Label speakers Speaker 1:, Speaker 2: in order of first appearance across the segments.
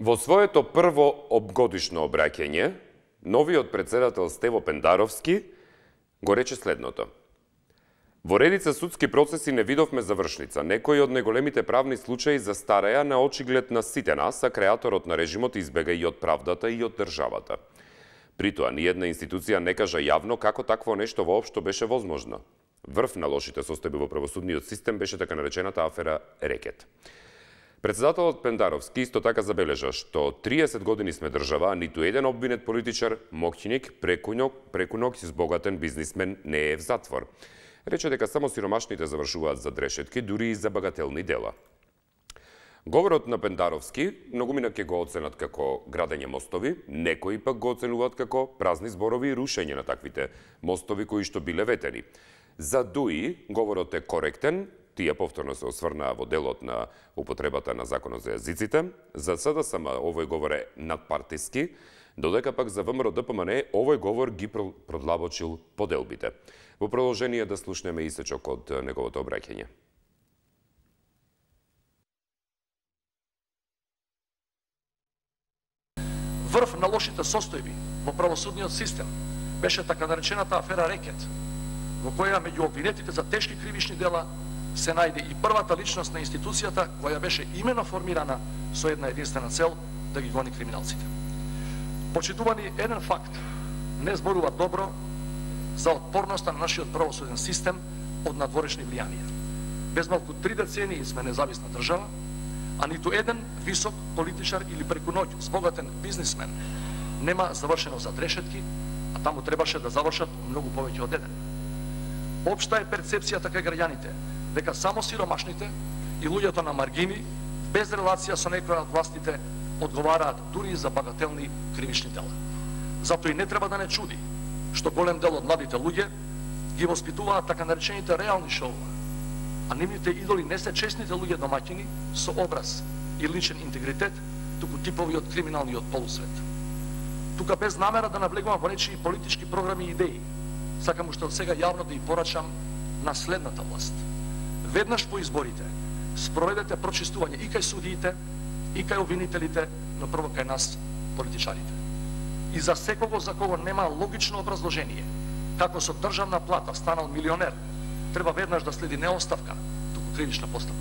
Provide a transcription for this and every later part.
Speaker 1: Во своето прво обгодишно обраќање, новиот председател Стево Пендаровски го рече следното. Во редица судски процеси не видовме завршница. Некои од најголемите правни случаи застареа на очиглед на сите нас, а креаторот на режимот избега и од правдата и од државата. При тоа, ниедна институција не кажа јавно како такво нешто воопшто беше возможно. Врв на лошите состојби во правосудниот систем беше така наречената афера Рекет. Председателот Пендаровски исто така забележа што 30 години сме држава, а ниту еден обвинет политичар, моќник, преку ноќ збогатен бизнисмен не е в затвор. Рече дека само сиромашните завршуваат за дрешетки, дури и за багателни дела. Говорот на Пендаровски многумина ќе го оценат како градење мостови, некои пак го оценуваат како празни зборови и рушење на таквите мостови кои што биле ветени. За Дуи говорот е коректен. Тие повторно се осврнаа во делот на употребата на законот за јазиците. За СДСМ овој говор е надпартиски, додека пак за ВМРО ДПМН овој говор ги продлабочил поделбите. Во продолжение да слушнеме исечок од неговото обраќање.
Speaker 2: Врв на лошите состојби во правосудниот систем беше така наречената афера Рекет, во која меѓу обвинетите за тешки кривични дела се најде и првата личност на институцијата која беше имено формирана со една единствена цел да ги гони криминалците. Почитувани, еден факт не зборува добро за отпорноста на нашиот правосуден систем од надворешни влијанија. Без малку 3 децении сме независна држава, а ниту еден висок политичар или преку ноќ збогатен бизнисмен нема завршено за дрешетки, а таму требаше да завршат многу повеќе од еден. Општа е перцепцијата кај граѓаните дека само сиромашните и луѓето на маргини, без релација со некоја од властите, одговараат дури и за багателни кривични дела. Затоа и не треба да не чуди што голем дел од младите луѓе ги воспитуваат така наречените реални шоуа, а нивните идоли не се честните луѓе домаќини со образ и личен интегритет, туку типови од криминалниот полусвет. Тука без намера да навлегувам во нечии политички програми и идеи, сакам уште од сега јавно да ја порачам на следната власт. Веднаш по изборите спроведете прочистување и кај судиите, и кај обвинителите, но прво кај нас, политичарите. И за секого за кого нема логично образложение, како со државна плата станал милионер, треба веднаш да следи не оставка, туку кривична поставка.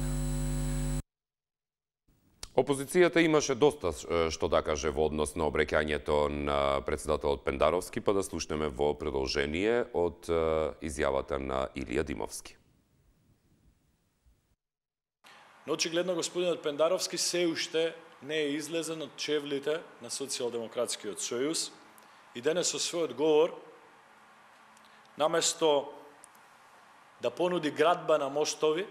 Speaker 1: Опозицијата имаше доста што да каже во однос на обраќањето на председателот Пендаровски, па да слушнеме во продолжение од изјавата на Илија Димовски.
Speaker 3: Но очигледно господинот Пендаровски се уште не е излезен од чевлите на Социјалдемократскиот сојуз и денес со својот говор, наместо да понуди градба на мостови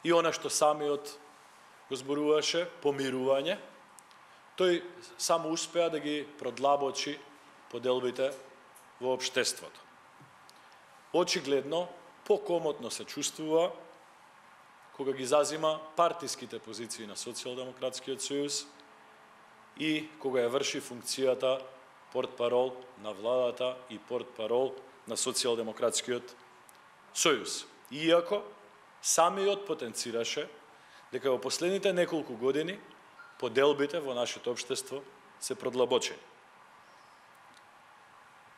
Speaker 3: и она што самиот го зборуваше, помирување, тој само успеа да ги продлабочи поделбите во општеството. Очигледно, покомотно се чувствува кога ги зазима партиските позиции на Социјалдемократскиот сојуз и кога ја врши функцијата портпарол на владата и портпарол на Социјалдемократскиот сојуз. Иако самиот потенцираше дека во последните неколку години поделбите во нашето општество се продлабочени.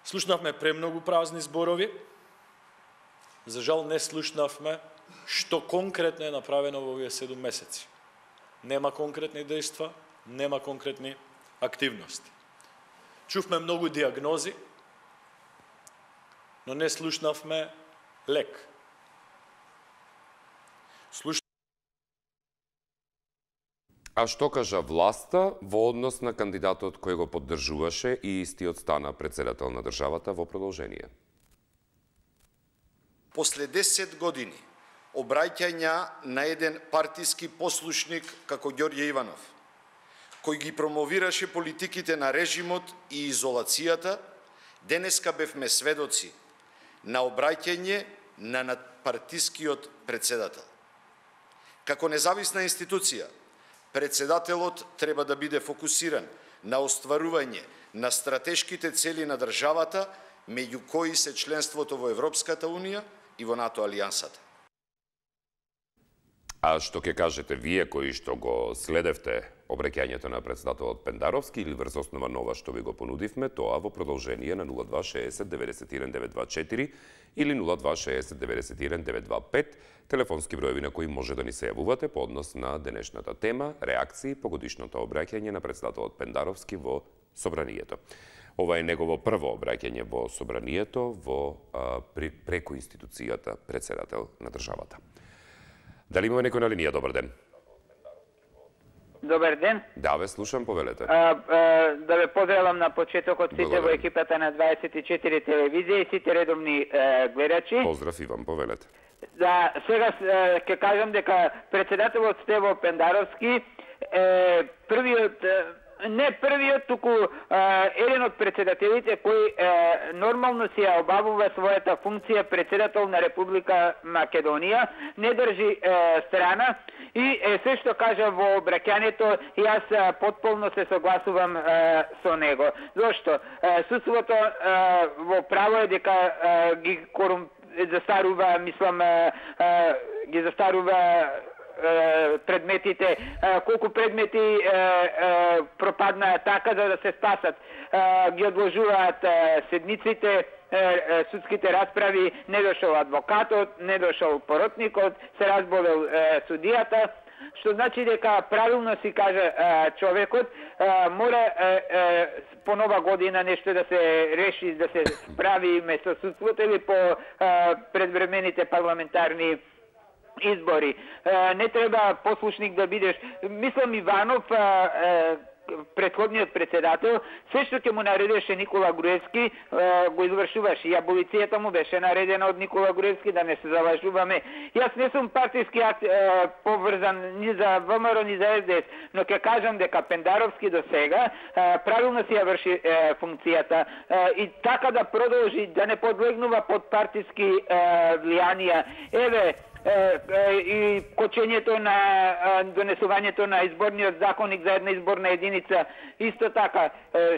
Speaker 3: Слушнавме премногу празни зборови, за жал не слушнавме што конкретно е направено во овие 7 месеци. Нема конкретни дејства, нема конкретни активности. Чувме многу диагнози, но не слушнавме лек.
Speaker 1: А што кажа власта во однос на кандидатот кој го поддржуваше и истиот стана председател на државата во продолжение?
Speaker 4: После 10 години обраќања на еден партиски послушник како Ѓорѓе Иванов, кој ги промовираше политиките на режимот и изолацијата, денеска бевме сведоци на обраќање на надпартискиот председател. Како независна институција, Председателот треба да биде фокусиран на остварување на стратешките цели на државата, меѓу кои се членството во Европската Унија и во НАТО алијансата.
Speaker 1: А што ќе кажете вие кои што го следевте обраќањето на председателот Пендаровски или врз основа на ова што ви го понудивме, тоа во продолжение на 0260 91 924 или 0260 91 925, телефонски броеви на кои може да ни се јавувате по однос на денешната тема, реакции по годишното обраќање на председателот Пендаровски во Собранието. Ова е негово прво обраќање во Собранието преку институцијата председател на државата. Дали имаме некој на линија? Добар ден.
Speaker 5: Добар ден.
Speaker 1: Да, ве слушам, повелете.
Speaker 5: Да ве поздравам на почетокот сите во екипата на 24 телевизија и сите редовни гледачи.
Speaker 1: Поздрав и вам, повелете.
Speaker 5: Да, сега ќе кажам дека председателот Стево Пендаровски е првиот, не првиот, туку еден од председателите кој нормално си ја обавува својата функција председател на Република Македонија, не држи страна и се што кажа во обраќањето, јас потполно се согласувам со него. Зошто? Судството во право е дека ги застарува, мислам, ги застарува предметите, колку предмети пропаднаа така за да се спасат. Ги одложуваат седмиците, судските расправи, не дошол адвокатот, не дошол поротникот, се разболел судијата, што значи дека правилно си кажа човекот, мора по нова година нешто да се реши, да се справи место судството или по предвремените парламентарни избори. Не треба послушник да бидеш. Мислам Иванов, претходниот председател, се што ќе му наредеше Никола Груевски, го извршуваше. И аболицијата му беше наредена од Никола Груевски, да не се залажуваме. Јас не сум партиски поврзан ни за ВМРО, ни за СДС, но ќе кажам дека Пендаровски до сега правилно си ја врши функцијата и така да продолжи, да не подлегнува под партиски влијанија. Еве, и кочењето на донесувањето на изборниот законник за една изборна единица, исто така,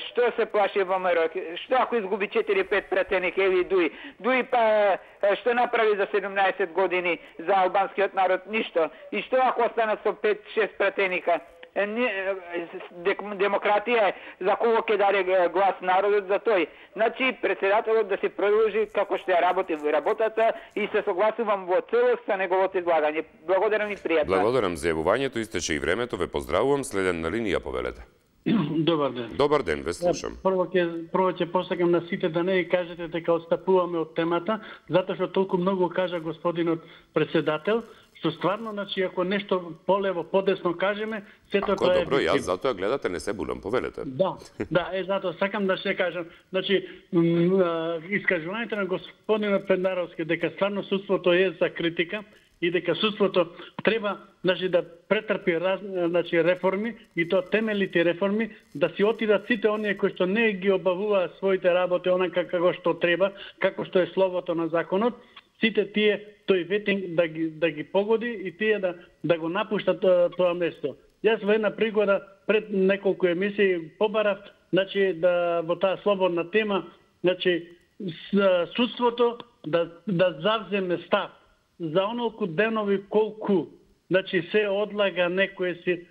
Speaker 5: што се плаши ВМРО, што ако изгуби 4-5 пратеника или Дуи? Дуи па што направи за 17 години за албанскиот народ? Ништо. И што ако останат со 5-6 пратеника? Демократија е за кого ќе даде глас народот, за тој. Значи, председателот да се продолжи како што ја работи работата и се согласувам во целост со неговото излагање. Благодарам и пријатно.
Speaker 1: Благодарам за јавувањето, истече и времето, ве поздравувам. Следен на линија, повелете.
Speaker 6: Добар ден.
Speaker 1: Добар ден, ве слушам.
Speaker 6: Прво ќе посакам на сите да не и кажете дека отстапуваме од темата, затоа што толку многу кажа господинот председател, што стварно, значи, ако нешто полево, подесно кажеме, сето тоа е...
Speaker 1: Добро, јас затоа гледате, не се булам, повелете.
Speaker 6: Да, затоа сакам да се кажам. Значи, искажувањето на господинот Пендаровски дека стварно судството е за критика и дека судството треба, значи, да претрпи реформи и тоа темелите реформи, да си отидат сите оние кои што не ги обавуваат своите работи онака како што треба, како што е словото на законот, сите тие тој ветинг да ги погоди и тие да го напуштат тоа место. Јас во една пригода пред неколку емисии побарав, значи, да во таа слободна тема, значи, судството да завземе став за онолку денови колку, значи, се одлага некој си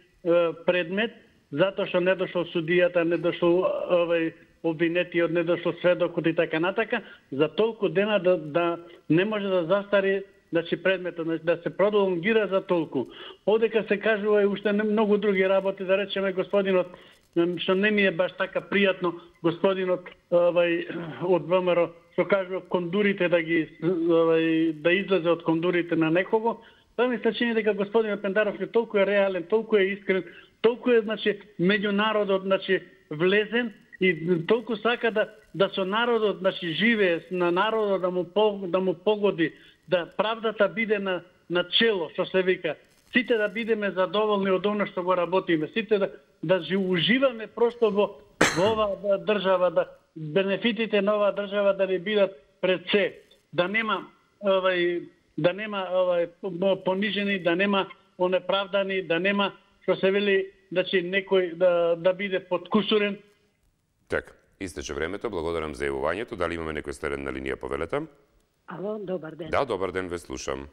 Speaker 6: предмет, затоа што не дошол судијата, не дошол обвинетиот, не дошол сведокот и така натака, за толку дена да не може да застари, значи, предметот, да се продолонгира за толку. Одека се кажува и уште многу други работи, да речеме господинот, што не ми е баш така пријатно, господинот од ВМРО, што кажува кондурите да излезе од кондурите на некого. Тоа ми се чини дека господинот Пендаровски толку е реален, толку е искрен, толку е, значи, меѓу народот, значи, влезен и толку сака да со народот, значи, живее, на народот да му погоди, да правдата биде на чело, што се вика. Сите да бидеме задоволни од оно што го работиме, сите да уживаме просто во оваа држава, да бенефитите на оваа држава да не бидат пред се, да нема понижени, да нема онеправдани, да нема, што се вели, значи некој да биде подкусурен.
Speaker 1: Така, истече времето, благодарам за јавувањето. Дали имаме некој старен на линија, повелете?
Speaker 7: Ало, добар ден.
Speaker 1: Да, добар ден, ве слушам.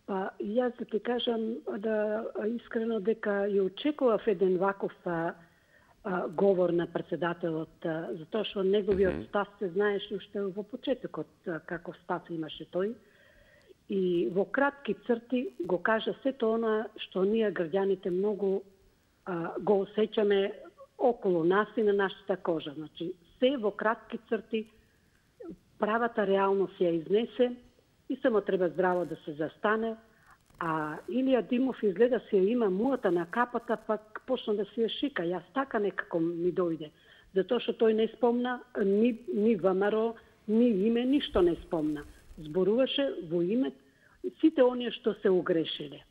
Speaker 7: Па, јас да ти кажам искрено дека ја очекував еден ваков говор на председателот, затоа што неговиот став се знаеше уште во почетокот каков став имаше тој. И во кратки црти го кажа сето она што ние граѓаните многу го осеќаме околу нас и на нашата кожа. Значи, се во кратки црти правата реалност ја изнесе и само треба здраво да се застане. А Илија Димов изгледа се има муата на капата, пак почна да се ја шика. Јас така некако ми дојде. Затоа што тој не спомна ни ВМРО, ни име, ништо не спомна. Зборуваше во име сите оние што се огрешиле.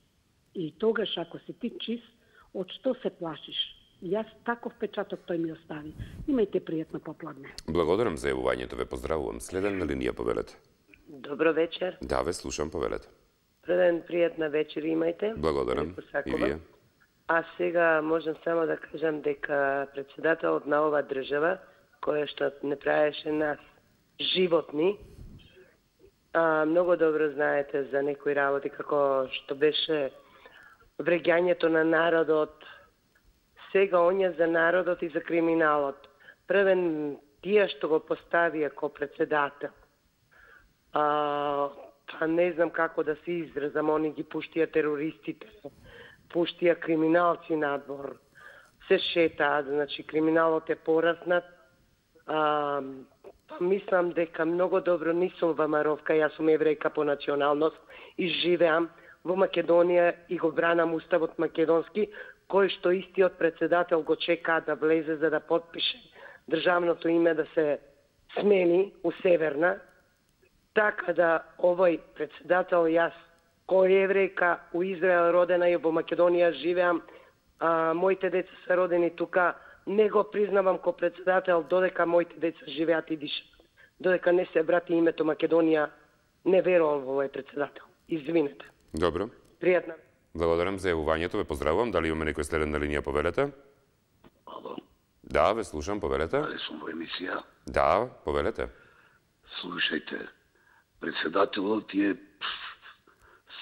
Speaker 7: И тогаш, ако си ти чист, од што се плашиш? Јас таков печаток тој ми остави. Имајте пријатно попладне.
Speaker 1: Благодарам за јавувањето, ве поздравувам. Следен на линија, повелете.
Speaker 8: Добро вечер.
Speaker 1: Да, ве слушам, повелете.
Speaker 8: Преден пријатна вечер имајте.
Speaker 1: Благодарам. И вие.
Speaker 8: А сега можам само да кажам дека председателот на ова држава, која што не правеше нас животни, многу добро знаете за некои работи, како што беше вреѓањето на народот, сега онја за народот и за криминалот. Првен тие што го поставија ко председател. Па не знам како да се изразам, они ги пуштија терористите, пуштија криминалци надвор, се шетаат, значи криминалот е пораснат. Мислам дека многу добро не сум ВМРО-вка, јас сум еврејка по националност и живеам во Македонија и го бранам уставот македонски, кој што истиот председател го чека да влезе за да подпише државното име да се смени у Северна. Така да овој председател, јас кој еврејка у Израел родена и во Македонија живеам, моите деца се родени тука, не го признавам ко председател додека моите деца живеат и дишат. Додека не се брати името Македонија, не верувам во овој председател. Извинете.
Speaker 1: Добро.
Speaker 8: Пријатна.
Speaker 1: Благодарам за јавувањето, ве поздравувам. Дали имаме некој следен на линија, повелете?
Speaker 9: Ало.
Speaker 1: Да, ве слушам, повелете.
Speaker 9: Дали сум во емисија?
Speaker 1: Да, повелете.
Speaker 9: Слушајте, председателот е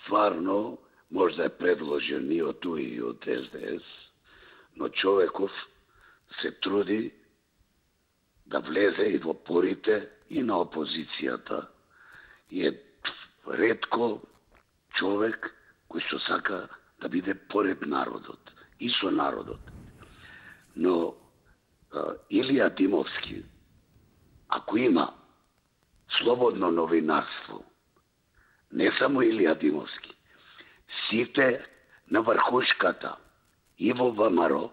Speaker 9: стварно, можда е предложен и од ТУИ и од СДС, но човеков се труди да влезе и во порите и на опозицијата. И е ретко човек кој што сака да биде поред народот и со народот. Но Илија Димовски, ако има слободно новинарство, не само Илија Димовски, сите на врхушката и во ВМРО,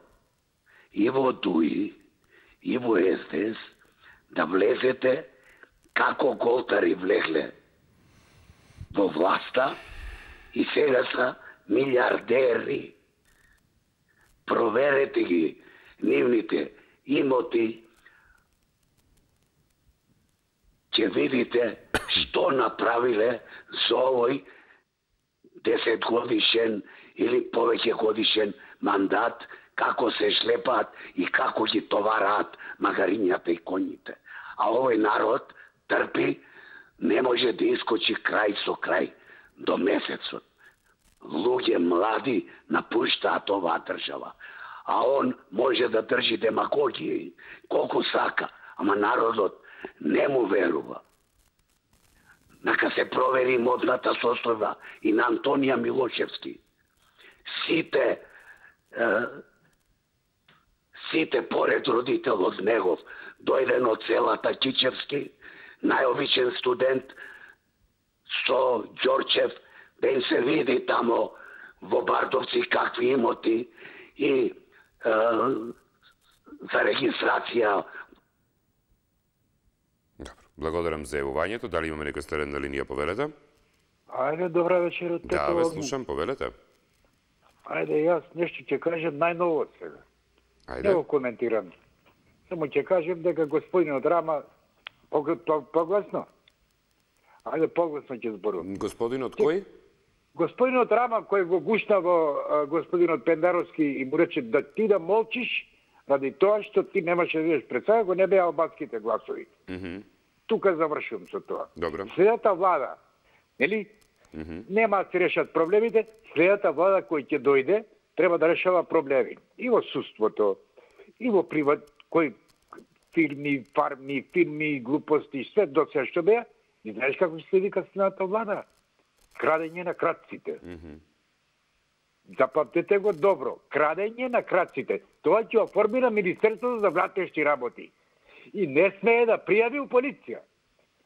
Speaker 9: и во ТУИ, и во СДС, да влезете како голтари влегле во власта и сега са милиардери. Проверете ги нивните имоти, ќе видите што направиле за овој 10 годишен или повеќе годишен мандат, како се шлепаат и како ги товараат магарињата и коњите. А овој народ трпи, не може да искочи крај со крај до месецот. Луѓе млади напуштаат оваа држава, а он може да држи демагогија колку сака, ама народот не му верува. Нека се провери модната состојба и на Антонија Милошевски. Сите поред родителот негов, дојден од селата Кичевски, најобичен студент со Ѓорчев, да им се види тамо во Бардовци какви имоти и за регистрација.
Speaker 1: Добро. Благодарам за јавувањето. Дали имаме некој старен на линија, повелете?
Speaker 10: Ајде, добра вечер од
Speaker 1: Да, ве слушам, повелете.
Speaker 10: Ајде, јас нешто ќе кажем најново сега.
Speaker 1: Ајде.
Speaker 10: Не го коментирам. Само ќе кажем дека господинот Рама погласно. Ајде, погласно ќе зборувам.
Speaker 1: Господинот кој?
Speaker 10: Господинот Рама кој го гушна во господинот Пендаровски и му рече да ти да молчиш ради тоа што ти немаше да видиш пред сега, го не беа албанските гласови. Тука завршувам со тоа.
Speaker 1: Добро.
Speaker 10: Следата влада, нели? Нема да се решат проблемите, следата влада кој ќе дојде треба да решава проблеми и во судството, и во приват, кој фирми, глупости, све до се што беа. И знаеш како се вика следната влада? Крадење на крадците. Запамтете го добро. Крадење на крадците. Тоа ќе оформира Министерството за внатрешни работи. И не смее да пријави у полиција.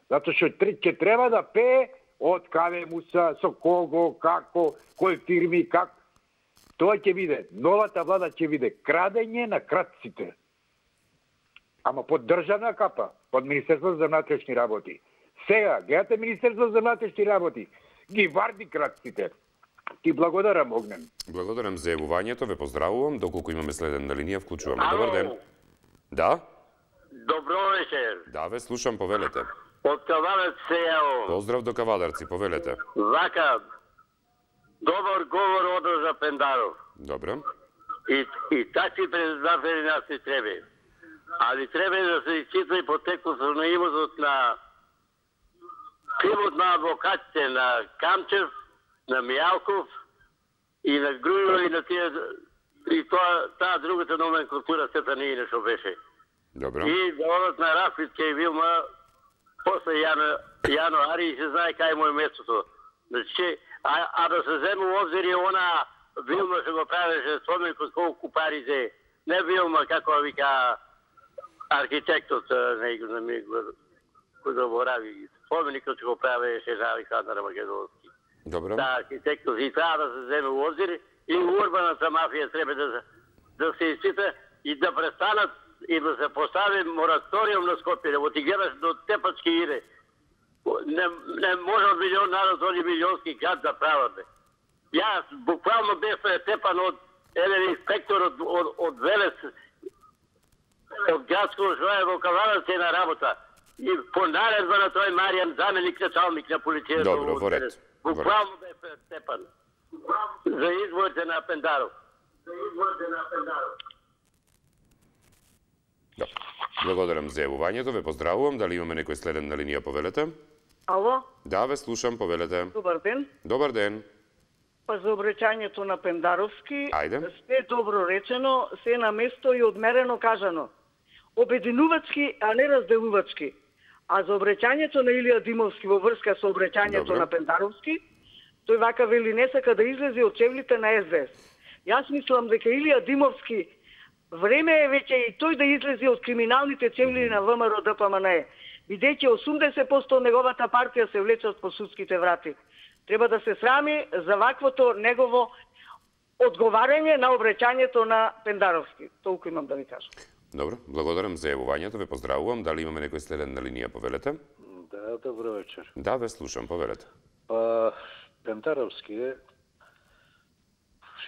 Speaker 10: Затоа што ќе треба да пее од каде му са, со кого, како, кој фирми, како. Тоа ќе биде, новата влада ќе биде крадење на крадците. Ама под државна капа, под Министерството за внатрешни работи. Сега, гледате Министерството за внатрешни работи, ги варди крадците. Ти благодарам, Огнен.
Speaker 1: Благодарам за јавувањето, ве поздравувам. Доколку имаме следен на линија, вклучуваме. Добар ден. Да?
Speaker 11: Добро вечер.
Speaker 1: Да, ве слушам, повелете.
Speaker 11: Од Кавадарци се јавувам.
Speaker 1: Поздрав до Кавадарци, повелете.
Speaker 11: Вака, добар говор одржа Пендаров.
Speaker 1: Добро.
Speaker 11: И такви председатели нас не треба. Ali treba da se ispita i poteklo na imovod na na advokatите на Камчев, на Мијалков и на Грујо и на тие и таа другата номенклатура сета не нешто беше.
Speaker 1: Добро.
Speaker 11: И да одат на Рафит кај Вилма после јануари и се знае кај му е местото. Значи, да се земе у обзир и она Вилма се го правеше споменко колку пари зе. Не Вилма, како вика архитектот, не го заборави. Споменикот ќе го правеше за Александар Македонски.
Speaker 1: Добро.
Speaker 11: Да, архитектот и трябва да се земе у обзир и урбаната мафија треба да се испита и да престанат и да се постави мораториум на Скопје. Да ти гледаш до Тепачки иде. Не може од милион народ они милионски град да прават. Јас буквално бев тепан од еден инспектор од Велес, од градско управа во Кавадарци на работа. И по наредба на тој Маријан, заменик началник на полицијата.
Speaker 1: Добро, во ред.
Speaker 11: Буквално бе степан. За изборите на Пендаров.
Speaker 1: Да. Благодарам за јавувањето, ве поздравувам. Дали имаме некој следен на линија, повелете?
Speaker 12: Ало?
Speaker 1: Да, ве слушам, повелете.
Speaker 12: Добар ден.
Speaker 1: Добар ден.
Speaker 12: Па за обраќањето на Пендаровски,
Speaker 1: Ајде.
Speaker 12: се добро речено, се на место и одмерено кажано. Обединувачки, а не разделувачки. А за обраќањето на Илија Димовски во врска со обраќањето на Пендаровски, тој вака вели не сака да излезе од чевлите на СДС. Јас мислам дека Илија Димовски време е веќе и тој да излезе од криминалните чевли на ВМРО ДПМНЕ, бидејќи 80% од неговата партија се влечат по судските врати. Треба да се срами за ваквото негово одговарање на обраќањето на Пендаровски. Толку имам да ви кажам.
Speaker 1: Добро, благодарам за јавувањето, ве поздравувам. Дали имаме некој следен на линија, повелете?
Speaker 13: Да, добро вечер.
Speaker 1: Да, ве слушам, повелете.
Speaker 13: Па, Пендаровски е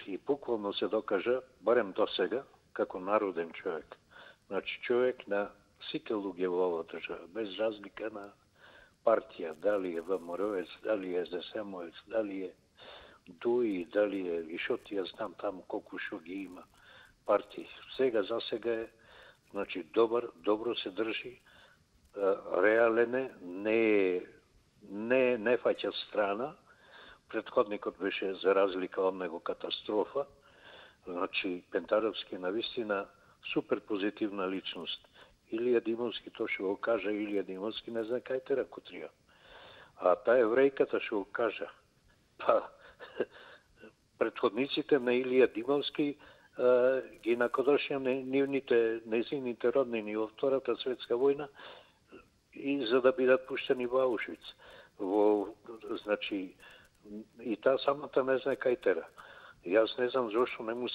Speaker 13: и буквално се докажа, барем до сега, како народен човек. Значи, човек на сите луѓе во оваа држава, без разлика на партија, дали е ВМРО-ец, дали е СДСМ-овец, дали е ДУИ, дали е, и шо ти ја знам таму колку шо ги има партии. Сега за сега е, значи, добро се држи, реален е, не фаќа страна. Предходникот беше за разлика од него катастрофа. Значи, Пендаровски навистина супер позитивна личност. Илија Димовски тоа што го кажа, Илија Димовски не знае кај тера кутрија. А таа еврејката што го кажа, па предходниците на Илија Димовски ги накодошија незините роднини во Втората светска војна и за да бидат пуштени во Аушвиц. Значи, и таа самата не знае кај тера. Јас не знам зошто не му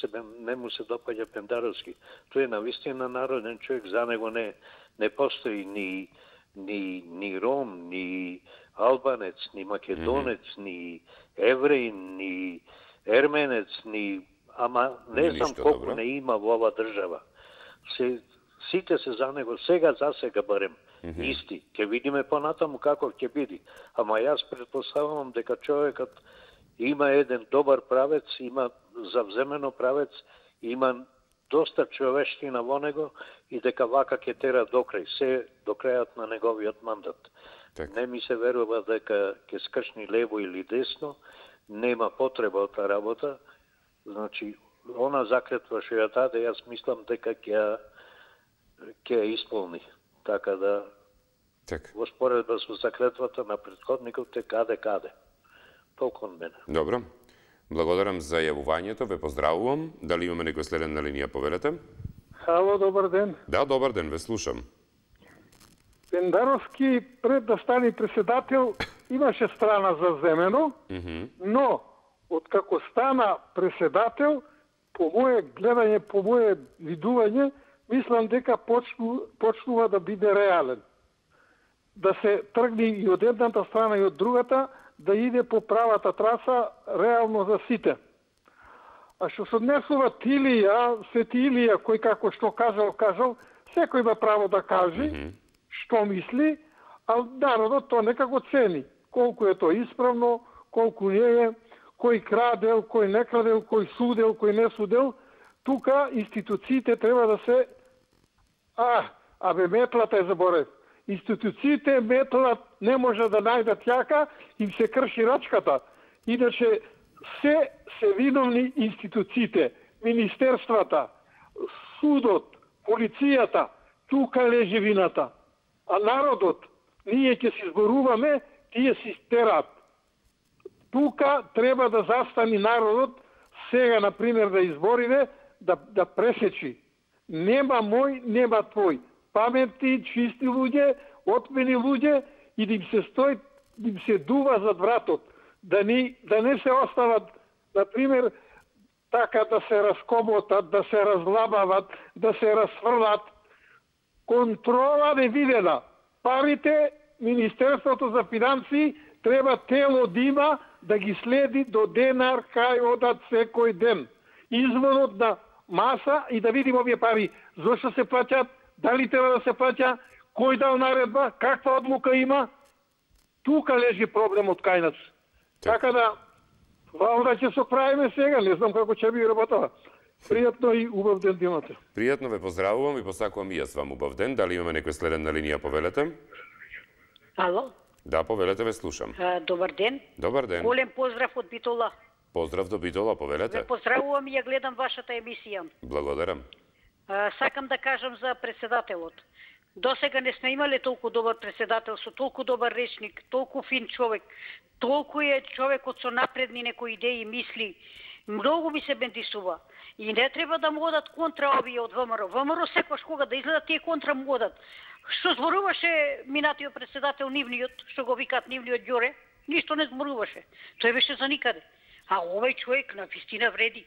Speaker 13: се допаѓа Пендаровски. Тој е навистина народен човек, за него не постои ни Ром, ни Албанец, ни Македонец, ни Евреј, ни Ерменец, ни... Ама не знам колку не има во ова држава. Сите се за него, сега за сега барем, исти. Ке видиме понатаму како ќе биде. Ама јас предпоставувам дека човекот Има еден добар правец, има завземено правец, има доста човештина во него и дека вака ќе тера докрај, се до крајот на неговиот мандат. Не ми се верува дека ќе скршни лево или десно, нема потреба од таа работа. Значи, она заклетва што ја даде, јас мислам дека ќе ја исполни. Така да, во споредба со заклетвата на претходникот е каде. Толку од мене.
Speaker 1: Добро. Благодарам за јавувањето, ве поздравувам. Дали имаме некој следен на линија, повелете?
Speaker 14: Ало, добар ден.
Speaker 1: Да, добар ден, ве слушам.
Speaker 14: Пендаровски пред да стане председател имаше страна за земено, но откако стана председател, по моје гледање, по моје видување, мислам дека почнува да биде реален. Да се тргне и од едната страна и од другата, да иде по правата траса реално за сите. А што се однесува Илија, Свети Илија, кој како што кажал, секој има право да каже што мисли, а народот тоа некако цени. Колку е тоа исправно, колку не е, кој крадел, кој не крадел, кој судел, кој не судел. Тука институциите треба да се... метлата е заборев. Институциите метлат не може да најдат јака, им се крши рачката. Иначе се виновни институциите, министерствата, судот, полицијата, тука лежи вината. А народот, ние ќе се зборуваме, тие си стерат. Тука треба да застани народот, сега, например, да избориме, да пресечи. Нема мој, нема твој. Паметни, чисти луѓе, отмени луѓе и да им се дува зад вратот. Да не се остават, например, така да се раскомотат, да се разлабават, да се разфрлат. Контрола невидена. Парите, Министерството за финансии, треба тело да има, да ги следи до денар кај одат секој ден. Изводот на маса и да видим овие пари. Зошто се плаќат, дали треба да се плаќа, кој дал наредба, каква одлука има. Тука лежи проблемот кај нас. Така да, валда ќе се правиме сега, не знам како ќе би работала. Пријатно и убав ден имате.
Speaker 1: Пријатно ве поздравувам и посакувам и јас вам убав ден. Дали имаме некој следен на линија, повелете?
Speaker 15: Ало?
Speaker 1: Да, повелете, ве слушам.
Speaker 15: Добар ден.
Speaker 1: Добар ден.
Speaker 15: Голем поздрав од Битола.
Speaker 1: Поздрав до Битола, повелете.
Speaker 15: Ве поздравувам и ја гледам вашата емисија.
Speaker 1: Благодарам.
Speaker 15: Сакам да кажам за председателот. Досега не сме имале толку добар председател, со толку добар речник, толку фин човек, толку е човекот со напредни некои идеи и мисли. Многу ми се бендисува. И не треба да му одат контра овие од ВМРО. ВМРО секојаш кога да изгледа тие контра му одат. Што зборуваше минатиот председател нивниот, што го викаат нивниот Ѓоре, ништо не зборуваше. Тој беше за никаде. А овој човек на вистина вреди.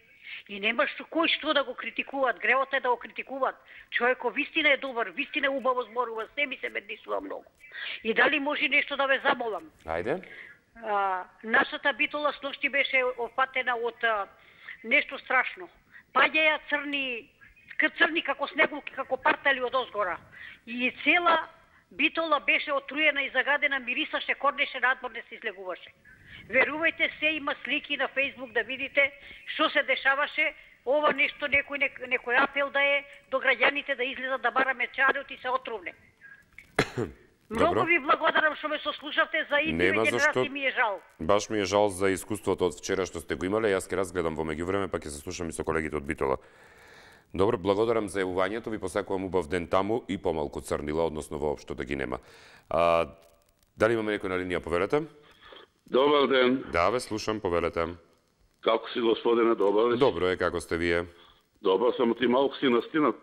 Speaker 15: И нема кој што да го критикуваат. Гревот е да го критикуваат. Човекот вистина е добар, вистина е убаво зборува, се ми се бендисува многу. И дали може нешто да ве замолам?
Speaker 1: Ајде.
Speaker 15: Нашата Битола сношти беше опатена од нешто страшно. Паѓаја црни како снегулки, како партали од озгора. И цела Битола беше отруена и загадена, мирисаше, корнеше, надвор не се излегуваше. Верувајте, се има слики на Фейсбук да видите што се дешаваше. Ова нешто некој апел да е до граѓаните да излезат да бараме чарот и се отрувне. Многу ви благодарам што ме сослушавте, за идниве генерации ми е жал.
Speaker 1: Баш ми е жал за искуството од вчера што сте го имале, јас ќе разгледам во меѓувреме, па ќе се слушам и со колегите од Битола. Добро, благодарам за јавувањето, ви посакувам убав ден таму и помалку црнила, односно воопшто да ги нема. Дали имаме некој на линија, повелете?
Speaker 16: Добар ден.
Speaker 1: Да, ве слушам, повелете.
Speaker 16: Како си, господине, добар ли?
Speaker 1: Добро е, како сте вие?
Speaker 16: Добар, само ти малку си настинат.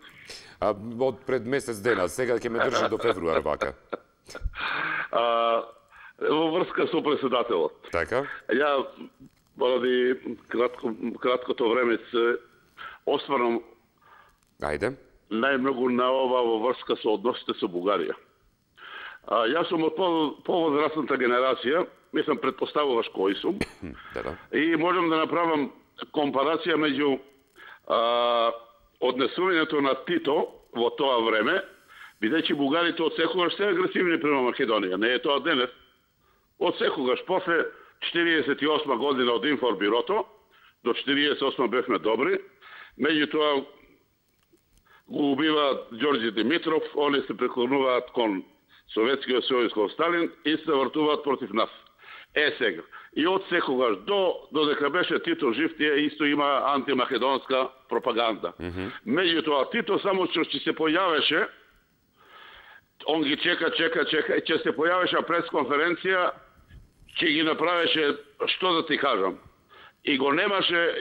Speaker 1: Од пред месец дена, сега ќе ме држи до февруар вака.
Speaker 16: Во врска со председателот.
Speaker 1: Така?
Speaker 16: Ја, поради краткото време се осврнам најмногу на ова во врска со односите со Бугарија. Јас сум од повозрастната генерација, мислам предпоставуваш кој сум, и можам да направам компарација меѓу однесувањето на Тито во тоа време, бидејќи бугарите од секогаш се агресивни према Македонија, не е тоа денес. Од секогаш, после 48 година од информбирото, до 48 бевме добри, меѓутоа го убиваат Ѓорѓи Димитров, они се преклонуваат кон Советскиот сојуз, кон Сталин и се вртуваат против нас. Сега, и од секогаш додека беше Тито жив, тие исто има антимакедонска пропаганда. Меѓутоа, Тито само што се појавеше, он ги чека, и че се појавеше пресконференција, че ги направеше, што да ти кажам, и го немаше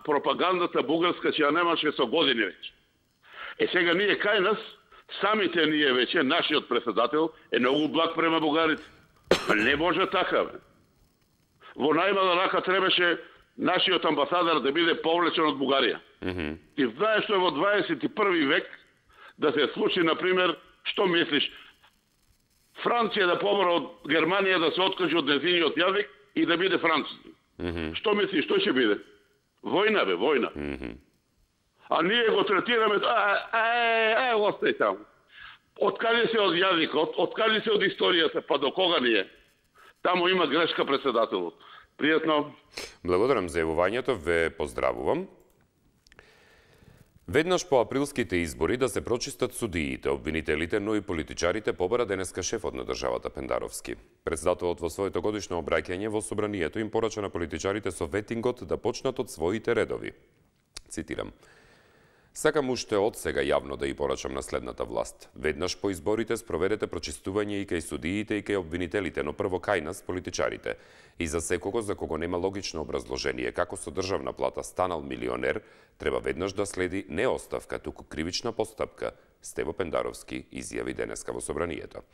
Speaker 16: пропагандата бугарска, че ја немаше со години веќе. Сега ние кај нас, самите ние веќе, нашиот председател е многу благ према бугарите. Не може така, бе. Во најмала рака требаше нашиот амбасадор да биде повлечен од Бугарија. И знаеш што е во 21 век да се случи, например, што мислиш, Франција да помора од Германија да се откаже од нејзиниот јазик и да биде француски. Што мислиш, што ќе биде? Војна, бе, војна. А ние го третираме, остај таму. Откажи се од јазикот, откажи се од историјата, па до кога ни е? Таму има грешка председателот. Пријатно.
Speaker 1: Благодарам за јавувањето, ве поздравувам. Веднаш по априлските избори да се прочистат судиите, обвинителите, но и политичарите, побара денеска шефот на државата Пендаровски. Председателот во своето годишно обраќање во собранието им порача на политичарите со ветингот да почнат од своите редови. Цитирам: "Сакам уште од сега јавно да и порачам на следната власт. Веднаш по изборите спроведете прочистување и кај судиите и кај обвинителите, но прво кај нас, политичарите. И за секого за кого нема логично образложение како со државна плата станал милионер, треба веднаш да следи не оставка, туку кривична постапка", Стево Пендаровски изјави денеска во собранието.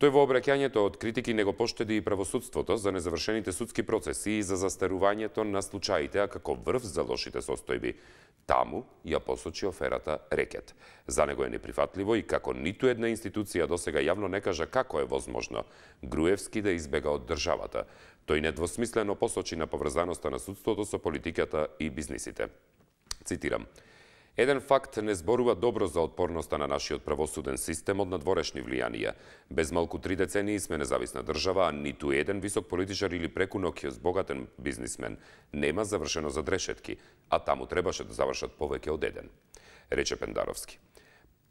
Speaker 1: Тој во обраќањето од критики не го поштеди и правосудството за незавршените судски процеси и за застарувањето на случаите, а како врв за лошите состојби таму ја посочи аферата Рекет. За него е неприфатливо и како ниту една институција досега јавно не кажа како е возможно Груевски да избега од државата. Тој недвосмислено посочи на поврзаноста на судството со политиката и бизнисите. Цитирам: "Еден факт не зборува добро за отпорноста на нашиот правосуден систем од надворешни влијанија. Без малку 3 децении сме независна држава, а ниту еден висок политичар или преку ноќ збогатен бизнисмен нема завршено за решетки, а таму требаше да завршат повеќе од еден", рече Пендаровски.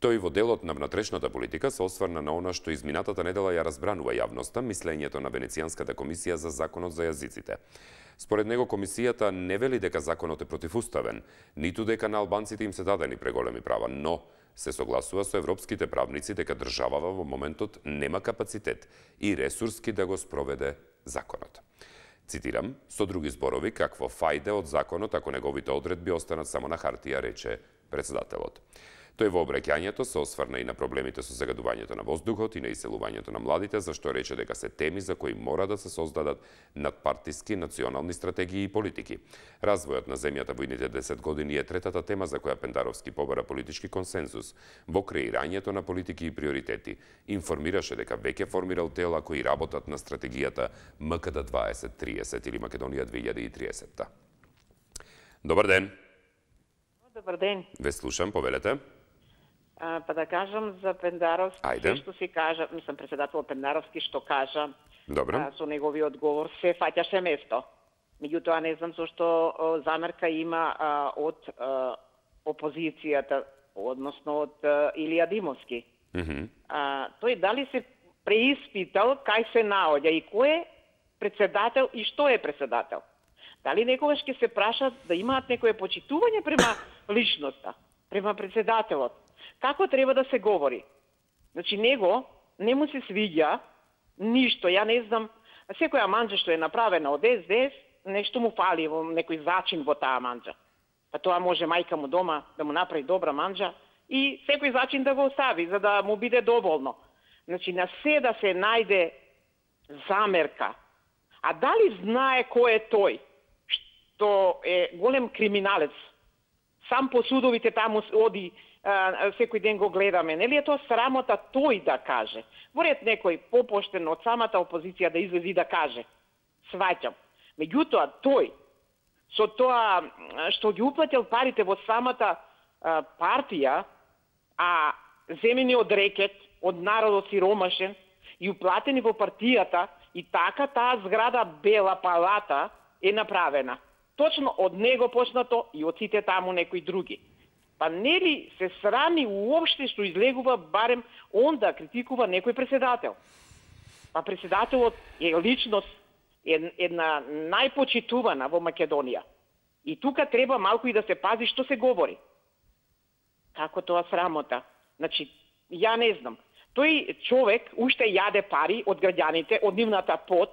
Speaker 1: Тој во делот на внатрешната политика се осврна на она што изминатата недела ја разбранува јавноста, мислењето на Венецијанската комисија за законот за јазиците. Според него, комисијата не вели дека законот е противуставен, ниту дека на албанците им се дадени преголеми права, но се согласува со европските правници дека државава во моментот нема капацитет и ресурски да го спроведе законот. Цитирам: "Со други зборови, какво фајде од законот ако неговите одредби останат само на хартија", рече председателот. Тој во обраќањето се осврна и на проблемите со загадувањето на воздухот и на иселувањето на младите, за што рече дека се теми за кои мора да се создадат надпартиски национални стратегии и политики. Развојот на земјата во идните 10 години е третата тема за која Пендаровски побара политички консензус во креирањето на политики и приоритети. Информираше дека веќе формирал тела кои работат на стратегијата МКД 2030 или Македонија 2030. Добар ден.
Speaker 17: Добар ден.
Speaker 1: Ве слушам, повелете.
Speaker 17: Па да кажам за Пендаровски, што си кажа, мислам председател Пендаровски што кажа, со неговиот одговор се фаќаше место. Меѓутоа не знам зашто замерка има од опозицијата, односно од Илија Димовски. Тој дали се преиспитал кај се наоѓа и кој е председател и што е председател? Дали некогаш ќе се прашат да имаат некое почитување према личноста, према председателот? Како треба да се говори? Значи, него не му се свиѓа ништо. Ја не знам, секоја манџа што е направена од СДС, нешто му фали во некој зачин во таа манџа. Па тоа може мајка му дома да му направи добра манџа и секој зачин да го остави, за да му биде доволно. Значи, на се да се најде замерка. А дали знае кој е тој, што е голем криминалец? Сам по судовите таму оди, секој ден го гледаме. Нели е тоа срамота тој да каже? Во ред некој попоштен од самата опозиција да излези да каже. Сваќам. Меѓутоа тој, со тоа што ги уплатил парите во самата партија, а земени од Рекет, од народот сиромашен, и уплатени во партијата, И така таа зграда Бела палата е направена. Точно од него почнато и од сите таму некои други. Па нели се срами уопште што излегува барем он да критикува некој председател? Па председателот е личност, една најпочитувана во Македонија. И тука треба малку и да се пази што се говори. Како тоа срамота? Значи, ја не знам. Тој човек уште јаде пари од граѓаните, од нивната пот,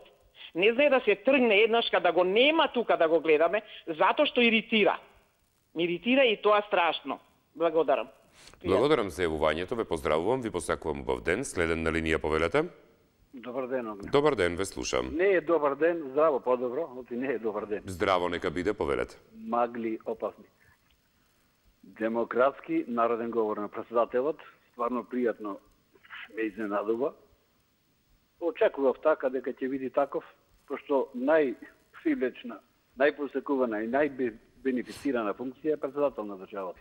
Speaker 17: не знае да се тргне еднаш када го нема тука да го гледаме, затоа што иритира. Иритира и тоа страшно. Благодарам.
Speaker 1: Благодарам за јавувањето, ве поздравувам, ви посакувам убав ден. Следен на линија, повелете.
Speaker 18: Добар ден, Огне.
Speaker 1: Добар ден, ве слушам.
Speaker 18: Не е добар ден, здраво по-добро, оти не е добар ден.
Speaker 1: Здраво нека биде, повелете.
Speaker 18: Магли опасни. Демократски народен говор на председателот, стварно пријатно ме изненадува. Очекував така дека ќе види таков, пошто најпривлечна, најпосекувана и најбенефицирана функција е председател на државата.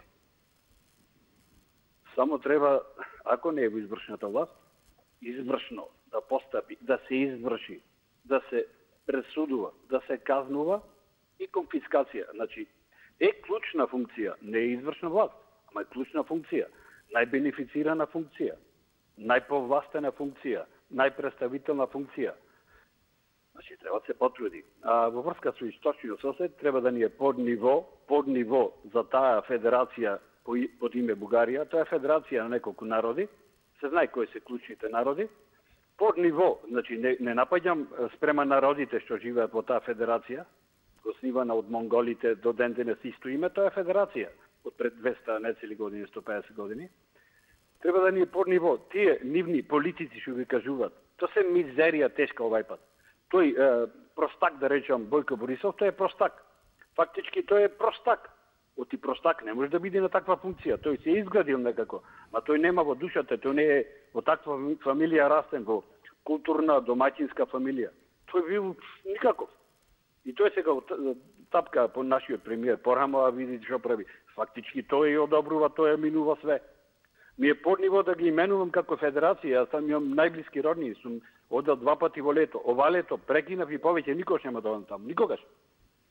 Speaker 18: Само треба, ако не е во извршната власт, извршно да постапи, да се изврши, да се пресудува, да се казнува и конфискација. Значи, е клучна функција, не е извршна власт, ама е клучна функција, најбенефицирана функција, најповластена функција, најпредставителна функција. Значи, треба да се потруди. А во врска со источниот сосед, треба да ни е под ниво за таа федерација под име Бугарија. Тоа е федерација на неколку народи, се знае кои се клучните народи. Под ниво, значи не напаѓам спрема народите што живеат во таа федерација, основана од монголите до ден денес исто име, тоа е федерација од пред 200 нецели години, 150 години. Треба да ни е под ниво. Тие нивни политици што ги кажуваат, тоа се мизерија тешка овај пат. Тој простак, да речам, Бојко Борисов, тој е простак. Фактички тој е простак. Оти простак не може да биде на таква функција. Тој се изградил некако, ма тој нема во душата, тој не е во таква фамилија растен, во културна, домаќинска фамилија. Тој бил никаков. И тој сега тапка по нашиот премиер, порамо а види што прави. Фактички тој одобрува, тој минува све. Ми е под ниво да ги именувам како федерација, јас сам имам најблиски родни, сум одел 2 пати во лето. Ова лето прекинав и повеќе никош нема да одам таму, никогаш.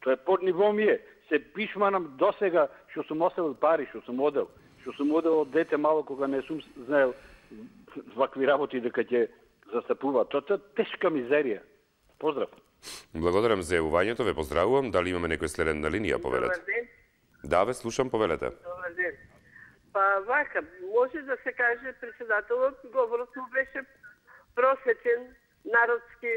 Speaker 18: Тоа е под ниво ми е. Се пишманам досега што сум оставил пари, што сум одел од дете мало кога не сум знаел вакви работи дека ќе застапува. Тоа е тешка мизерија. Поздрав.
Speaker 1: Благодарам за јавувањето, ве поздравувам. Дали имаме некој следен на линија, повелете?
Speaker 19: Добар ден.
Speaker 1: Да, ве слушам, повелете.
Speaker 19: Добар ден. Па вака, може да се каже председателот, говорот му беше просветен, народски.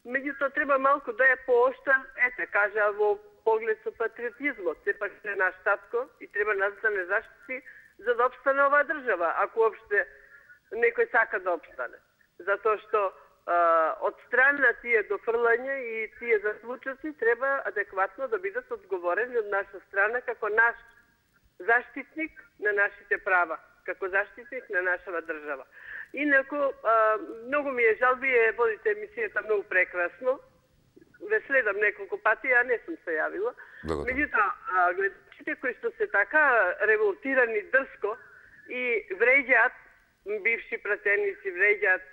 Speaker 19: Меѓутоа треба малку да е пооштар, кажа во поглед со патриотизмот. Сепак е наш татко и треба нас да не заштити за да обстане оваа држава, ако обште некој сака да обстане. Затоа што од страна на тие дофрлања и тие заслучоци треба адекватно да бидат одговорени од наша страна како наш заштитник на нашите права, како заштитник на нашава држава. Инаку, многу ми е жал, вие водите емисијата многу прекрасно. Ве следам неколку пати, ја не сум се јавила. Меѓутоа, гледачите кои што се така револтирани дрско и вреѓаат бивши пратеници, вреѓаат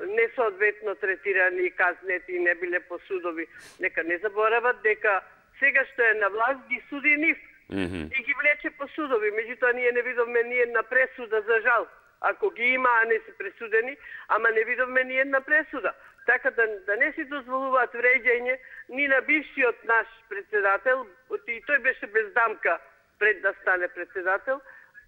Speaker 19: несоодветно третирани и казнети и не биле по судови, нека не заборават дека сега што е на власт ги суди нив и ги влече по судови. Меѓутоа, ние не видовме ни една пресуда, за жал. Ако ги има, а не се пресудени, ама не видовме ни една пресуда. Така да не си дозволуваат вреѓање ни на бившиот наш председател, и тој беше без дамка пред да стане председател.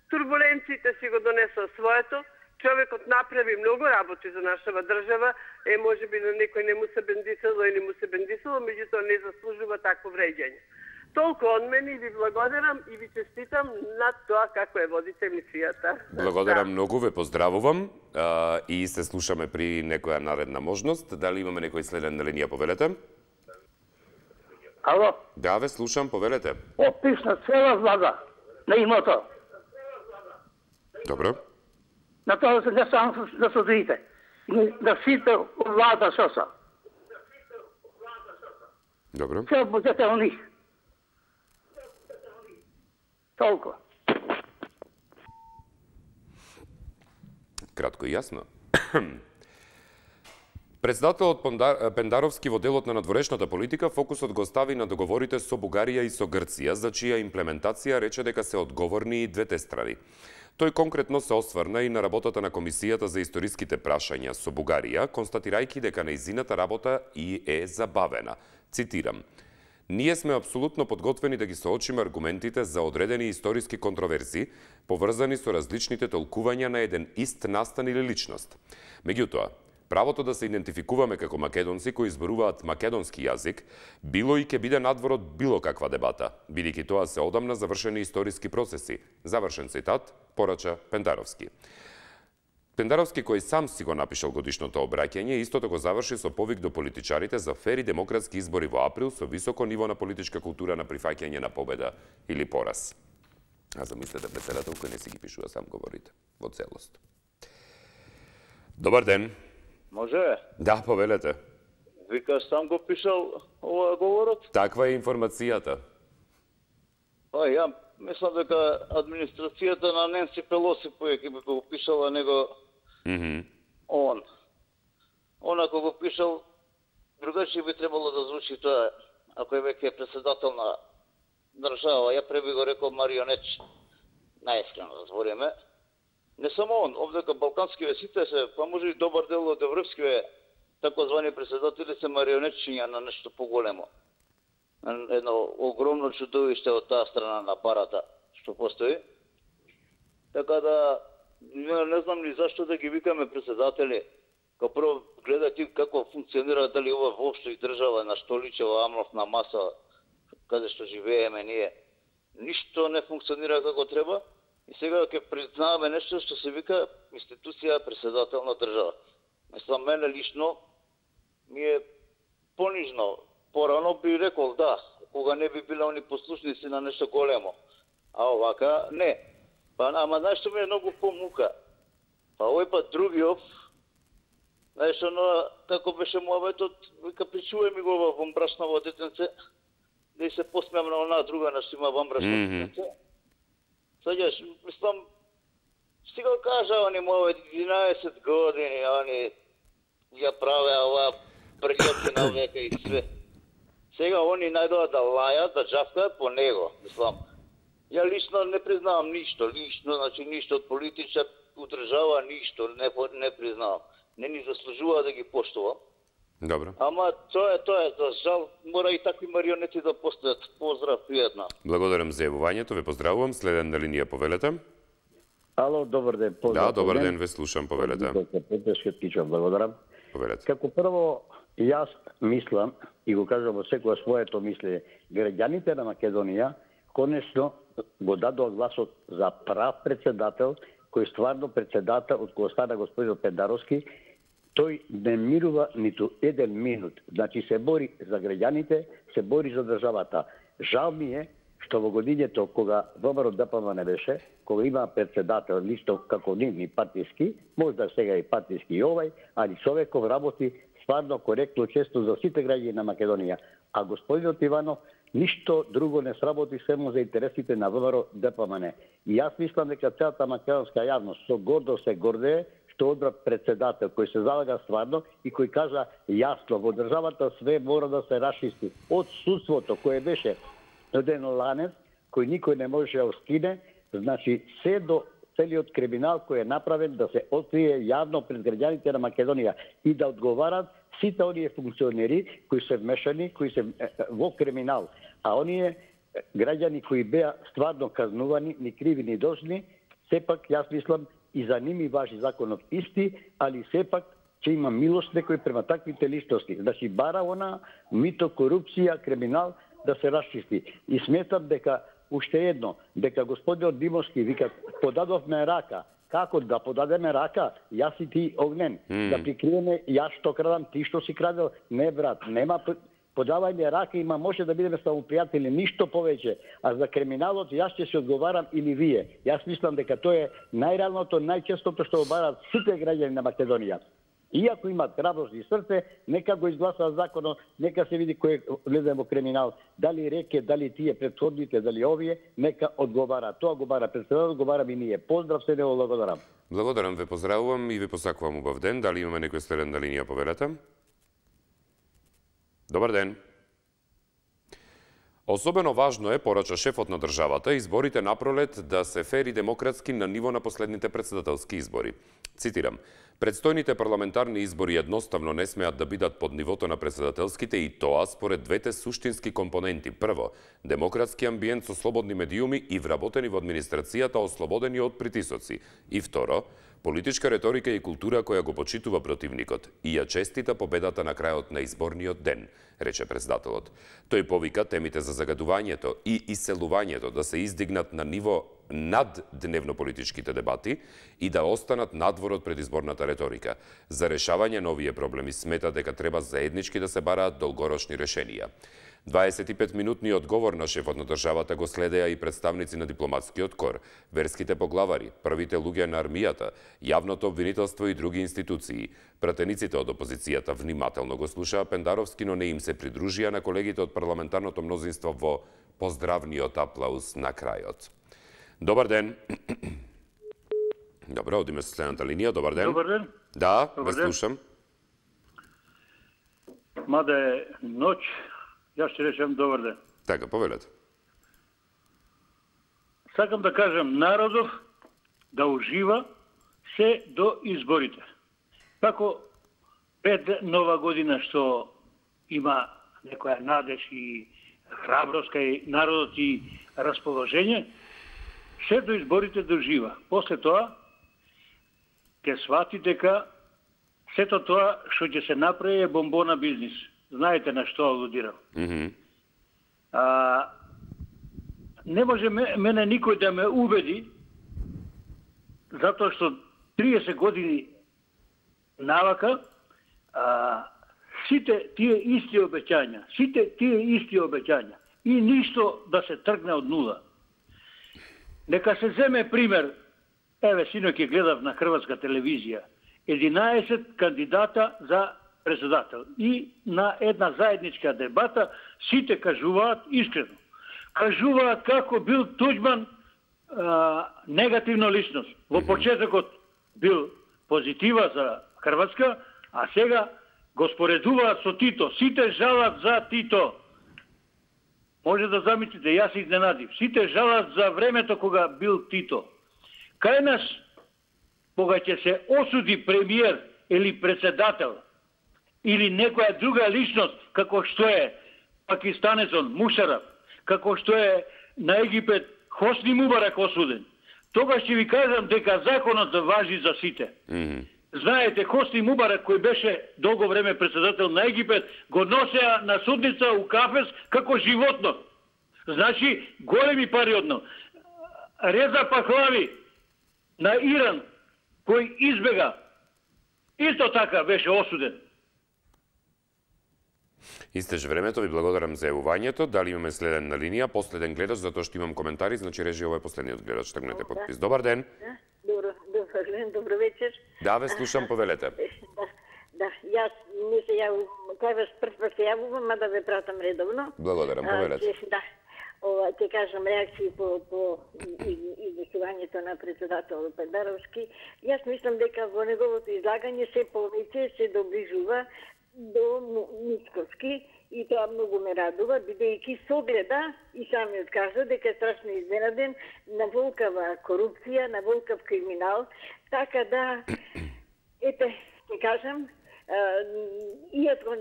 Speaker 19: Турбуленциите си го донесоа своето. Човекот направи многу работи за нашава држава, може би на некој не му се бендисало или му се бендисало, меѓутоа не заслужува такво вреѓање. Толку од мене и ви благодарам и ви честитам над тоа како е водите емисијата.
Speaker 1: Благодарам многу, ве поздравувам и се слушаме при некоја наредна можност. Дали имаме некој следен на линија, повелете?
Speaker 20: Ало?
Speaker 1: Да, ве слушам, повелете.
Speaker 20: Опис на цела влада на имото.
Speaker 1: Добро.
Speaker 20: На тоа се не само да судите, да сите влада соса.
Speaker 1: Добро.
Speaker 20: Се будете они. Толку.
Speaker 1: Кратко и јасно. Председателот Пендаровски во делот на надворешната политика фокусот го стави на договорите со Бугарија и со Грција, за чија имплементација рече дека се одговорни и двете страни. Тој конкретно се осврна и на работата на Комисијата за историските прашања со Бугарија, констатирајќи дека нејзината работа и е забавена. Цитирам: "Ние сме апсолутно подготвени да ги соочиме аргументите за одредени историски контроверзи, поврзани со различните толкувања на еден ист настан или личност. Меѓутоа, правото да се идентификуваме како македонци кои зборуваат македонски јазик, било и ќе биде надвор од било каква дебата, бидејќи тоа се одамна завршени историски процеси." Завршен цитат, порача Пендаровски. Пендаровски, кој сам си го напишал годишното обраќање, истото го заврши со повик до политичарите за фери демократски избори во април со високо ниво на политичка култура на прифаќање на победа или пораз. А замислете, председател, кој не си ги пишува сам говорите во целост. Добар ден.
Speaker 21: Може?
Speaker 1: Да, повелете.
Speaker 21: Вика, сам го пишал ова говорот?
Speaker 1: Таква е информацијата.
Speaker 21: Ја мислам дека администрацијата на Ненси Пелоси поеќе би го пишала него он. Она кога го пишал, другачи би требало да звучи тоа, ако е веќе председател на држава. Ја преби го рекол марионеч. Најискрено да збориме. Не само он, овдека балканскиве сите се, па може и добар дел од европскиве такозвани председатели се марионетчиња на нешто поголемо. Едно огромно чудовиште од таа страна на барата што постои. Така да не знам ни зашто да ги викаме председатели. Као прво гледате како функционира, дали ова воопшто и држава на што личи ова амновна маса каде што живееме ние. Ништо не функционира како треба. И сега ќе признаваме нешто што се вика институција председател на држава. Мислам, мене лично ми е понижно. Порано би рекол да, кога не би биле они послушници на нешто големо. А овака не. Па ама знаеш што ми е многу помука. Па овој пат другиот, знаеш оно како беше муаветот, вика причувај ми го ова вамбрашново детенце, да и се посмеам на она друга нешто има вамбрашно детенце. Саѓаш, мислам, си го кажа, они моје 11 години, они ја правеа ова прљотина века и све. Сега они најдоа да лајат, да джавкаат по него, мислам. Ја лично не признавам ништо, значи ништо од политичар удржава ништо, не признавам. Не ни заслужува да ги поштувам.
Speaker 1: Добро.
Speaker 21: Ама тоа е, за жал, мора и такви марионети да постојат. Поздрав, пријатно.
Speaker 1: Благодарам за јавувањето, ве поздравувам. Следен на линија, повелете.
Speaker 22: Ало, добар ден. Поздрав.
Speaker 1: Да, добар ден, ве слушам, повелете.
Speaker 22: Благодарам.
Speaker 1: Повелете.
Speaker 22: Како прво, јас мислам, и го кажам во секоја своето мислење, граѓаните на Македонија конечно го дадоа гласот за прав председател, кој стварно председател од кој стана господин Пендаровски. Тој не мирува ниту еден минут. Значи се бори за граѓаните, се бори за државата. Жал ми е што во годињето кога ВМРО ДПМ не беше, кога има председател лично како нивни партиски, можда сега и партиски и овај, али човеков работи стварно коректно често за сите граѓани на Македонија. А господинот Иванов ништо друго не сработи само за интересите на ВМРО ДПМН. И јас мислам дека целата македонска јавност со гордо се гордее што одбра председател кој се залага стварно и кој кажа јасно во државата све мора да се расчисти. Од судството кое беше еден ланец кој никој не може да скине, значи се до целиот криминал кој е направен да се открие јавно пред граѓаните на Македонија и да одговарат сите оние функционери кои се вмешани, кои се во криминал. А оние граѓани кои беа стварно казнувани, ни криви ни должни, сепак јас мислам и за ними важи законот исти, али сепак ќе има милост некој према таквите личности. Значи бара она мито, корупција, криминал да се расчисти. И сметам дека уште едно, дека господинот Димовски вика подадовме рака. Како да подадеме рака? Јас и ти Огнен. Да прикриеме јас што крадам, ти што си крадел? Не брат, нема подавање рака, има може да бидеме само пријатели, ништо повеќе. А за криминалот јас ќе се одговарам или вие. Јас мислам дека тоа е најреалното, најчестото што обарат сите граѓани на Македонија. Иако имаат храброст и срце, нека го изгласаат законот, нека се види кој влезе во криминал, дали реке, дали тие претходните, дали овие, нека одговара. Тоа го бара председател, одговара и ние. Поздрав се, нево благодарам.
Speaker 1: Благодарам, ве поздравувам и ви посакувам убав ден. Дали имаме некој следен на линија, повелете? Добар ден. Особено важно е, порача шефот на државата, изборите напролет да се фер и демократски на ниво на последните председателски избори. Цитирам: "Предстојните парламентарни избори едноставно не смеат да бидат под нивото на председателските и тоа според двете суштински компоненти. Прво, демократски амбиент со слободни медиуми и вработени во администрацијата ослободени од притисоци. И второ, политичка реторика и култура која го почитува противникот и ја честита победата на крајот на изборниот ден", рече председателот. Тој повика темите за загадувањето и иселувањето да се издигнат на ниво над дневно-политичките дебати и да останат надвор од предизборната реторика. За решавање на овие проблеми смета дека треба заеднички да се бараат долгорочни решенија. 25-минутни одговор на шефот на државата го следеа и представници на дипломатскиот кор, верските поглавари, првите луѓе на армијата, јавното обвинителство и други институции. Пратениците од опозицијата внимателно го слушаа Пендаровски, но не им се придружија на колегите од парламентарното мнозинство во поздравниот аплауз на крајот. Добар ден. Добро, одиме со следната линија. Добар ден.
Speaker 18: Добар ден.
Speaker 1: Да,
Speaker 18: Добар
Speaker 1: ве
Speaker 18: ден.
Speaker 1: слушам.
Speaker 18: Мада е ноќ, јас ќе речем добар ден.
Speaker 1: Така, повелете.
Speaker 18: Сакам да кажам народов да ужива се до изборите. Како пред нова година што има некоја надеж и храброст кај народот и расположение, се до изборите да ужива. После тоа ќе свати дека сето тоа што ќе се направи е бомбона бизнис. Знаете на што алудирам. Не може мене никој да ме убеди, затоа што 30 години навака сите тие исти обеќања и ништо да се тргне од нула. Нека се земе пример, еве синоќ ќе гледав на хрватска телевизија, 11 кандидата за председател и на една заедничка дебата сите кажуваат искрено. Кажуваат како бил Туџман негативна личност. Во почетокот бил позитива за Хрватска, а сега го споредуваат со Тито. Сите жалат за Тито. Може да замислите, јас се изненадив. Сите жалат за времето кога бил Тито. Кај нас, кога ќе се осуди премиер или председател, или некоја друга личност, како што е пакистанецот Мушараб, како што е на Египет Хосни Мубарак осуден, тогаш ќе ви кажам дека законот важи за сите. Знаете, Хосни Мубарак, кој беше долго време председател на Египет, го носеа на судница у кафес како животно. Значи, големи пари одно. Реза Пахлави на Иран, кој избега, исто така беше осуден.
Speaker 1: Истеже времето, ви благодарам за јавувањето. Дали имаме следен на линија? Последен гледач, затоа што имам коментари, значи режи ова е последниот гледач. Тргнете подпис. Добар ден.
Speaker 2: Добар ден, добро вечер.
Speaker 1: Да, ве слушам, повелете.
Speaker 2: Да, јас не се јавувам, кај вас прв пат се јавувам, а да ве пратам редовно.
Speaker 1: Благодарам, повелете.
Speaker 2: Да, ќе кажам реакции по изгласувањето на председател Пендаровски. Јас мислам дека во неговото излагање се повеќе се доближува до Мицковски и тоа многу ме радува, бидејќи согледа и самиот кажа дека е страшно изненаден на волкава корупција, на волкав криминал, така да, ете, ќе кажам,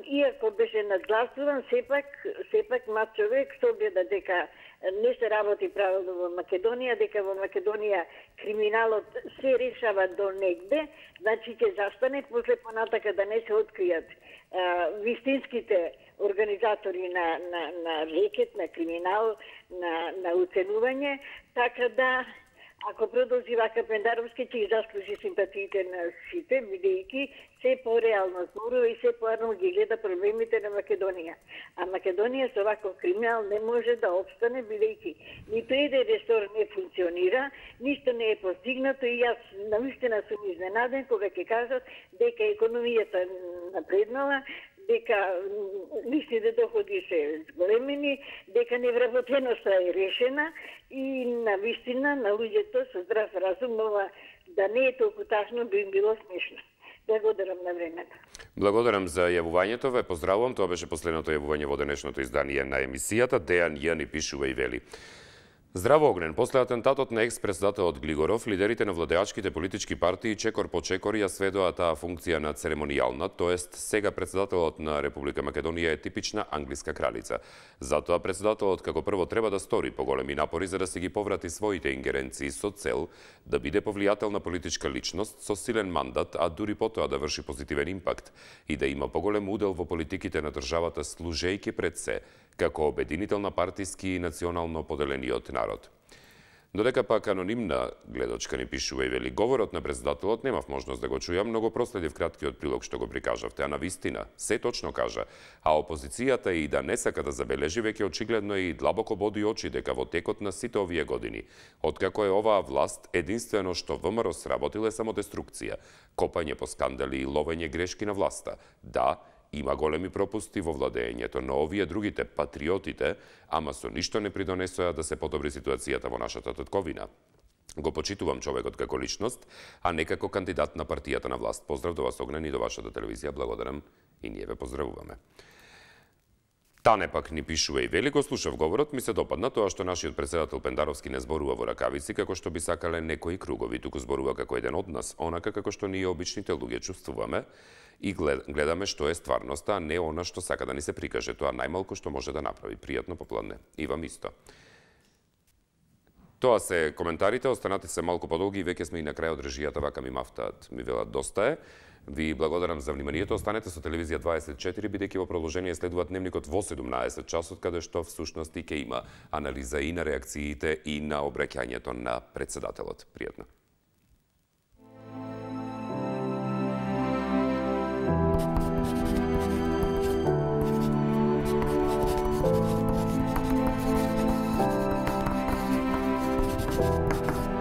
Speaker 2: иако беше надгласуван, сепак млад човек согледа дека не се работи правилно во Македонија, дека во Македонија криминалот се решава до негде, значи ќе застане после понатака да не се откријат вистинските организатори на рекет, на криминал, на уценување, така да Ако продолжи вака Пендаровски, ќе заслужи симпатиите на сите, бидејќи се по-реално зборува и се по-реално ги гледа проблемите на Македонија. А Македонија со ваков криминал не може да опстане, бидејќи ниту еден ресор не функционира, ништо не е постигнато и јас навистина сум изненаден кога ќе кажат дека економијата напреднала, дека личните доходи се зголемени, дека невработеноста е решена и навистина на луѓето со здрав разум, ова да не е толку тажно би било смешно. Благодарам на времето.
Speaker 1: Благодарам за јавувањето, ве поздравувам, тоа беше последното јавување во денешното издание на емисијата. Дејан Ј ни пишува и вели: Здраво Огнен, после атентатот на екс-председателот Глигоров, лидерите на владеачките политички партии чекор по чекор ја сведоа таа функција на церемонијална, тоест сега председателот на Република Македонија е типична англиска кралица. Затоа председателот како прво треба да стори поголеми напори за да си ги поврати своите ингеренции со цел да биде повлијателна политичка личност со силен мандат, а дури потоа да врши позитивен импакт и да има поголем удел во политиките на државата, служејќи пред се како обединител на партиски и национално поделениот народ. Додека пак анонимна гледачка ни пишува и вели: говорот на председателот немав можност да го чујам, но го проследив краткиот прилог што го прикажавте, а на вистина се точно кажа, а опозицијата и да не сака да забележи, веќе очигледно и длабоко боди очи дека во текот на сите овие години, откако е оваа власт, единствено што ВМРО сработил е само деструкција, копање по скандали и ловење грешки на власта. Да, има големи пропусти во владењето, но овие другите, патриотите, ама со ништо не придонесоа да се подобри ситуацијата во нашата татковина. Го почитувам човекот како личност, а не како кандидат на партијата на власт. Поздрав до вас, Огнен, и до вашата телевизија. Благодарам и ние ве поздравуваме. Тане пак ни пишува и вели: го слушав говорот, ми се допадна тоа што нашиот председател Пендаровски не зборува во ракавици како што би сакале некои кругови, туку зборува како еден од нас, онака како што ние обичните луѓе чувствуваме и гледаме што е стварноста, а не она што сака да ни се прикаже. Тоа најмалку што може да направи. Пријатно попладне. И вам исто. Тоа се коментарите, останате се малку подолги и веќе сме и на крај од режијата, вака ми мафтаат, ми велат доста е. Ви благодарам за вниманието. Останете со телевизија 24, бидејќи во продолжение следува дневникот во 17 часот, каде што всушност и ќе има анализа и на реакциите и на обраќањето на председателот. Пријатно.
Speaker 3: Thank you.